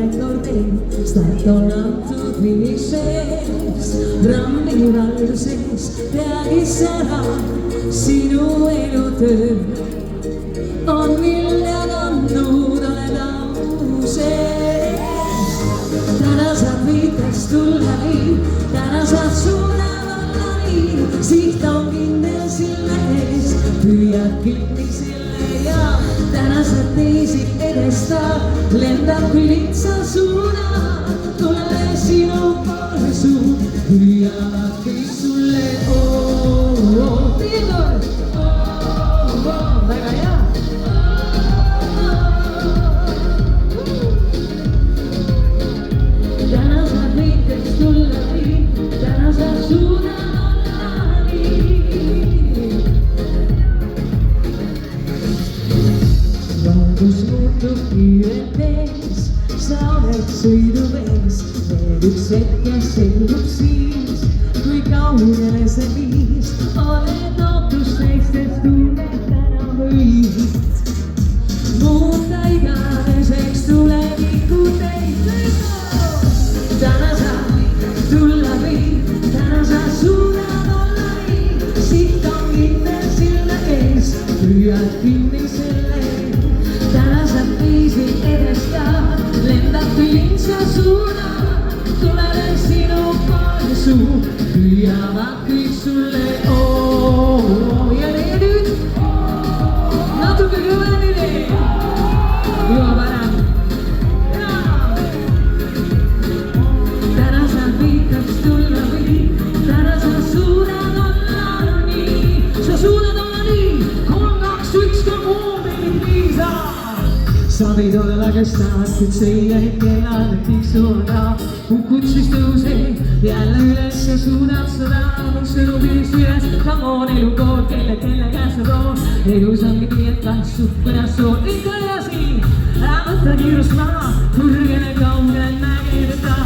nord stai tornando qui ses rammi valses te sarà sino e notte on mille anno dalle dause tanas habitas tu lai tanas asuna lai sich down in der silence pia kilisileja tanas atisi edesta lenda pilitsa suna tulee sinun polsu pia kisulle oh tiedon oh venga ya tanas habitas tu lai tanas asuna Untuk iretes, saulet suiduves, seducet seductis, cui caudeles evis, ole totus textes tu nectaravis. Muta iganes extu levicuteis, tanasa, tu lavi, tanasa suna dolari, siton intersiles, priatinis tanas avvisi ed esta lenda filinza suna tulare sino poi su piava qui sulle oh ja nee dude natu begovenile io varan tanas avvitas tu la vi tanas suna dolani suna dolani con naxux Sabido de la que está, escuché y que la lectura un cuchistuse y a la iglesia es una sola no se lo visuales jamón y lugar que le gasó y usan mi dieta su corazón y que así hasta que los más porque le congan la guerra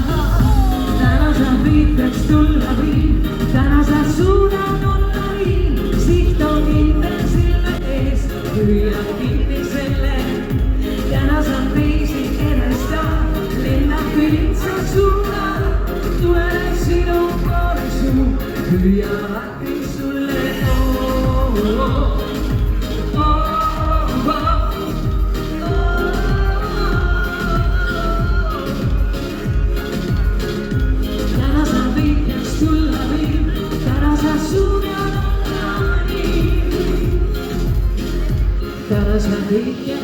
tanas a vida tu la vi tanas a suna no la vi si ton invencible es y aquí me se le tanas avvisi ed esta lenda filinza suna tu eres sino por su piava qui sulle tanas avvitas tu la vi tanas asuna dolani tanas avvitas